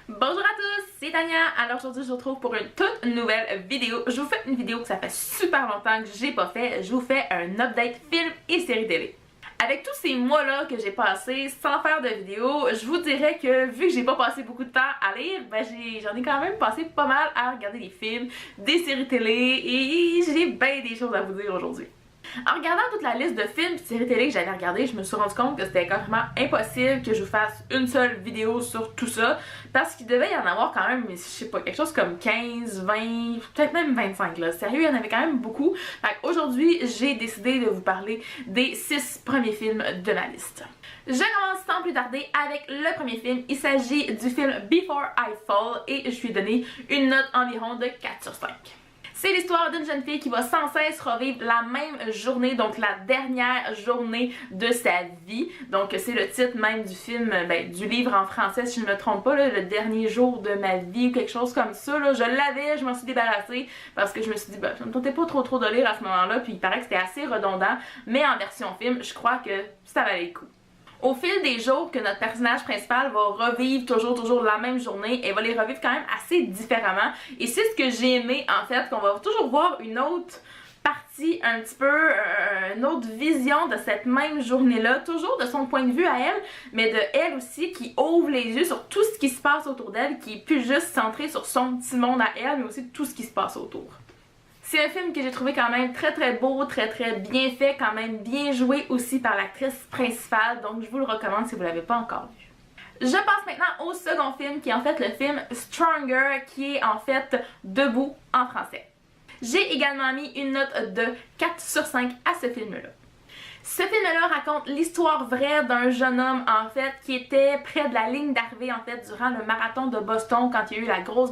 Bonjour à tous, c'est Tania. Alors aujourd'hui je vous retrouve pour une toute nouvelle vidéo. Je vous fais une vidéo que ça fait super longtemps que j'ai pas fait. Je vous fais un update film et série télé. Avec tous ces mois-là que j'ai passé sans faire de vidéo, je vous dirais que vu que j'ai pas passé beaucoup de temps à lire, j'en ai quand même passé pas mal à regarder des films, des séries télé et j'ai bien des choses à vous dire aujourd'hui. En regardant toute la liste de films et séries télé que j'avais regardé, je me suis rendu compte que c'était carrément impossible que je vous fasse une seule vidéo sur tout ça parce qu'il devait y en avoir quand même, je sais pas, quelque chose comme 15, 20, peut-être même 25 là. Sérieux, il y en avait quand même beaucoup. Fait qu'aujourd'hui, j'ai décidé de vous parler des 6 premiers films de ma liste. Je commence sans plus tarder avec le premier film. Il s'agit du film Before I Fall et je lui ai donné une note environ de 4 sur 5. C'est l'histoire d'une jeune fille qui va sans cesse revivre la même journée, donc la dernière journée de sa vie. Donc c'est le titre même du film, du livre en français si je ne me trompe pas, là, le dernier jour de ma vie ou quelque chose comme ça. Là. Je l'avais, je m'en suis débarrassée parce que je me suis dit, ça me tentait pas trop de lire à ce moment-là, puis il paraît que c'était assez redondant, mais en version film, je crois que ça valait le coup. Au fil des jours que notre personnage principal va revivre toujours la même journée, elle va les revivre quand même assez différemment. Et c'est ce que j'ai aimé en fait, qu'on va toujours voir une autre partie, un petit peu, une autre vision de cette même journée-là, toujours de son point de vue à elle, mais de elle aussi qui ouvre les yeux sur tout ce qui se passe autour d'elle, qui est plus juste centré sur son petit monde à elle, mais aussi tout ce qui se passe autour. C'est un film que j'ai trouvé quand même très beau, très bien fait, quand même bien joué aussi par l'actrice principale, donc je vous le recommande si vous ne l'avez pas encore vu. Je passe maintenant au second film qui est en fait le film Stronger, qui est en fait Debout en français. J'ai également mis une note de 4 sur 5 à ce film-là. Ce film-là raconte l'histoire vraie d'un jeune homme en fait qui était près de la ligne d'arrivée en fait durant le marathon de Boston quand il y a eu la grosse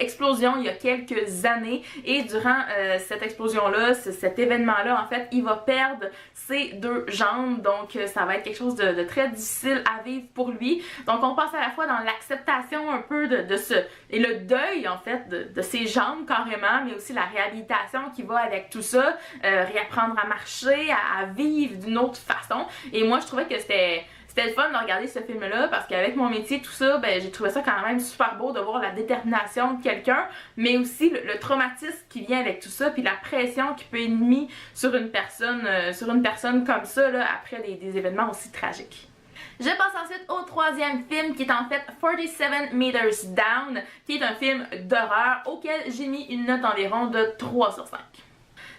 explosion il y a quelques années et durant cette explosion-là, cet événement-là en fait, il va perdre ses 2 jambes donc ça va être quelque chose de très difficile à vivre pour lui. Donc on passe à la fois dans l'acceptation un peu de ce et le deuil en fait de ses jambes carrément mais aussi la réhabilitation qui va avec tout ça, réapprendre à marcher, à vivre d'une autre façon et moi je trouvais que c'était le fun de regarder ce film là parce qu'avec mon métier tout ça j'ai trouvé ça quand même super beau de voir la détermination de quelqu'un mais aussi le traumatisme qui vient avec tout ça puis la pression qui peut être mise sur une personne comme ça là, après des événements aussi tragiques. Je passe ensuite au troisième film qui est en fait 47 Meters Down qui est un film d'horreur auquel j'ai mis une note environ de 3 sur 5.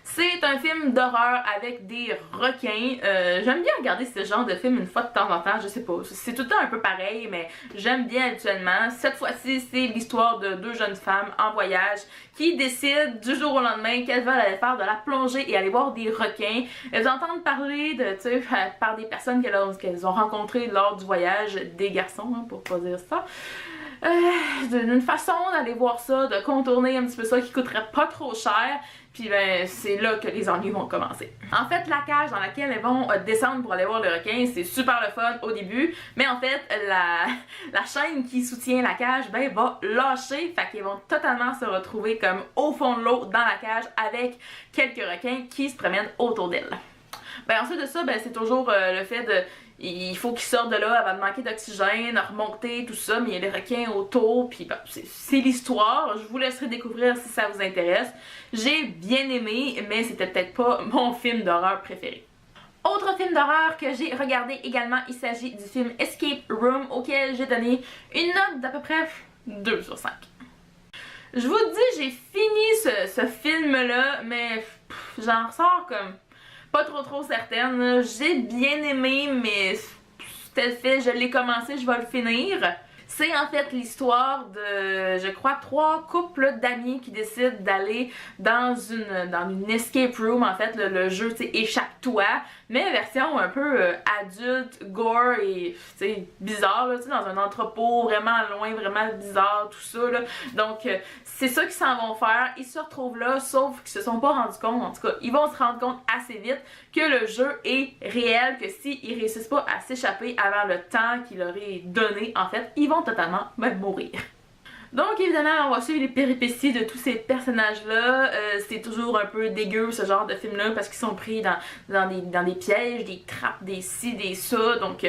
C'est un film d'horreur avec des requins. J'aime bien regarder ce genre de film une fois de temps en temps, je sais pas. C'est tout le temps un peu pareil, mais j'aime bien habituellement. Cette fois-ci, c'est l'histoire de 2 jeunes femmes en voyage qui décident du jour au lendemain qu'elles veulent aller faire de la plongée et aller voir des requins. Elles entendent parler de, tu sais, par des personnes qu'elles ont rencontrées lors du voyage, des garçons, hein, pour pas dire ça. D'une façon d'aller voir ça, de contourner un petit peu ça qui coûterait pas trop cher. Puis c'est là que les ennuis vont commencer. En fait, la cage dans laquelle elles vont descendre pour aller voir le requin, c'est super le fun au début. Mais en fait, la chaîne qui soutient la cage, va lâcher. Fait qu'ils vont totalement se retrouver comme au fond de l'eau dans la cage avec quelques requins qui se promènent autour d'elles. Ensuite de ça, c'est toujours le fait de... Il faut qu'ils sortent de là avant de manquer d'oxygène, remonter, tout ça, mais il y a les requins autour, puis c'est l'histoire. Je vous laisserai découvrir si ça vous intéresse. J'ai bien aimé, mais c'était peut-être pas mon film d'horreur préféré. Autre film d'horreur que j'ai regardé également, il s'agit du film Escape Room, auquel j'ai donné une note d'à peu près 2 sur 5. Je vous dis, j'ai fini ce film-là, mais j'en ressors comme... pas trop certaine. J'ai bien aimé, mais c'était le fait, je l'ai commencé, je vais le finir. C'est en fait l'histoire de, je crois, 3 couples d'amis qui décident d'aller dans une escape room, en fait, le jeu, tu sais, échappe-toi, mais version un peu adulte, gore et, tu sais, bizarre, là, tu sais, dans un entrepôt vraiment loin, vraiment bizarre, tout ça, là. Donc, c'est ça qu'ils s'en vont faire. Ils se retrouvent là, sauf qu'ils se sont pas rendus compte, en tout cas, ils vont se rendre compte assez vite que le jeu est réel, que s'ils réussissent pas à s'échapper avant le temps qu'il leur est donné, en fait, ils vont totalement mourir. Donc évidemment, on va suivre les péripéties de tous ces personnages-là. C'est toujours un peu dégueu ce genre de film-là parce qu'ils sont pris dans des pièges, des trappes, des ci, des ça. Donc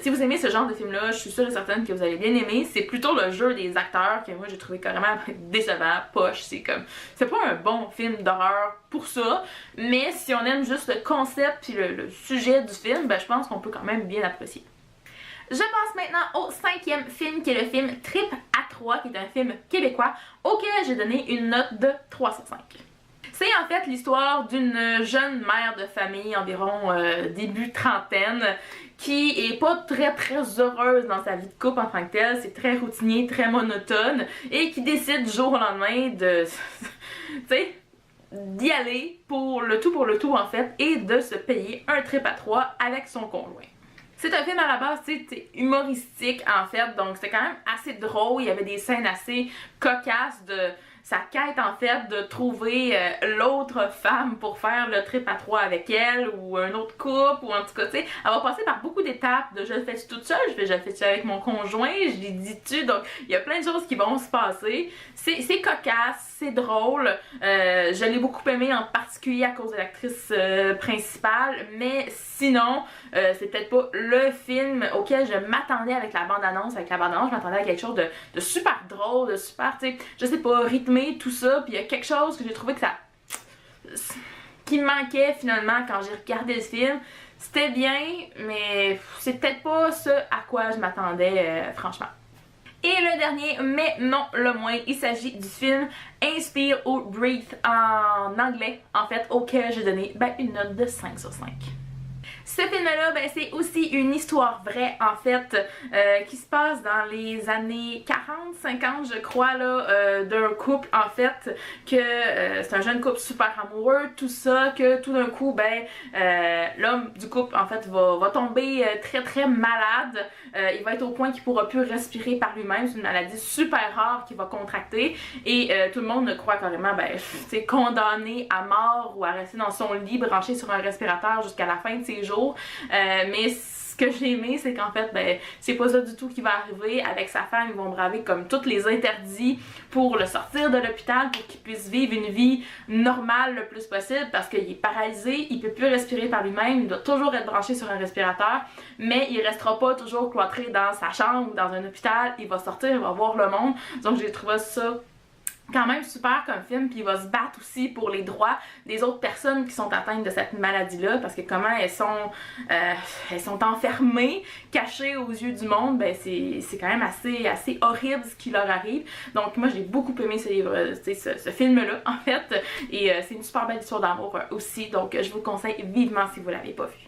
si vous aimez ce genre de film-là, je suis sûre et certaine que vous allez bien aimer. C'est plutôt le jeu des acteurs que moi j'ai trouvé carrément décevant, poche. C'est pas un bon film d'horreur pour ça, mais si on aime juste le concept puis le sujet du film, ben je pense qu'on peut quand même bien apprécier. Je passe maintenant au 5e film qui est le film Trip à 3, qui est un film québécois auquel j'ai donné une note de 3 sur 5. C'est en fait l'histoire d'une jeune mère de famille, environ début trentaine, qui est pas très heureuse dans sa vie de couple en tant que telle. C'est très routinier, très monotone, et qui décide du jour au lendemain de tu sais, d'y aller pour le tout en fait, et de se payer un trip à 3 avec son conjoint. C'est un film à la base, tu sais, humoristique en fait, donc c'était quand même assez drôle. Il y avait des scènes assez cocasses de sa quête en fait de trouver l'autre femme pour faire le trip à 3 avec elle, ou un autre couple, ou en tout cas, tu sais, elle va passer par beaucoup d'étapes de je le fais-tu toute seule, je le fais-tu avec mon conjoint, je l'ai dit-tu, donc il y a plein de choses qui vont se passer. C'est cocasse, c'est drôle, je l'ai beaucoup aimé en particulier à cause de l'actrice principale, mais sinon, c'est peut-être pas le film auquel je m'attendais avec la bande-annonce. Avec la bande-annonce, je m'attendais à quelque chose de super drôle, de super, tu sais, je sais pas, rythmé, tout ça, puis il y a quelque chose que j'ai trouvé que qui me manquait finalement quand j'ai regardé le film. C'était bien, mais c'est peut-être pas ce à quoi je m'attendais, franchement. Et le dernier, mais non le moins, il s'agit du film Inspire or Breathe en anglais, en fait, auquel j'ai donné une note de 5 sur 5. Ce film-là, ben, c'est aussi une histoire vraie, en fait, qui se passe dans les années 40-50, je crois, là, d'un couple, en fait, que c'est un jeune couple super amoureux, tout ça, que tout d'un coup, ben, l'homme du couple, en fait, va tomber très malade. Il va être au point qu'il pourra plus respirer par lui-même. C'est une maladie super rare qu'il va contracter, et tout le monde croit carrément, ben, c'est condamné à mort ou à rester dans son lit branché sur un respirateur jusqu'à la fin de ses jours. Mais ce que j'ai aimé, c'est qu'en fait, ben, c'est pas ça du tout qui va arriver. Avec sa femme, ils vont braver comme tous les interdits pour le sortir de l'hôpital, pour qu'il puisse vivre une vie normale le plus possible, parce qu'il est paralysé, il peut plus respirer par lui-même, il doit toujours être branché sur un respirateur, mais il restera pas toujours cloîtré dans sa chambre ou dans un hôpital. Il va sortir, il va voir le monde. Donc j'ai trouvé ça quand même super comme film, puis il va se battre aussi pour les droits des autres personnes qui sont atteintes de cette maladie-là, parce que comment elles sont enfermées, cachées aux yeux du monde, ben c'est quand même assez horrible ce qui leur arrive. Donc moi j'ai beaucoup aimé ce film-là en fait, et c'est une super belle histoire d'amour aussi, donc je vous le conseille vivement si vous l'avez pas vu.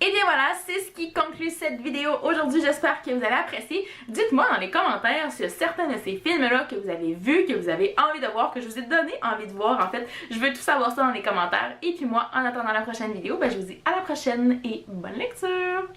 Et bien voilà, c'est ce qui conclut cette vidéo aujourd'hui. J'espère que vous avez apprécié. Dites-moi dans les commentaires s'il y a certains de ces films-là que vous avez vus, que vous avez envie de voir, que je vous ai donné envie de voir. En fait, je veux tout savoir ça dans les commentaires. Et puis moi, en attendant la prochaine vidéo, ben, je vous dis à la prochaine et bonne lecture!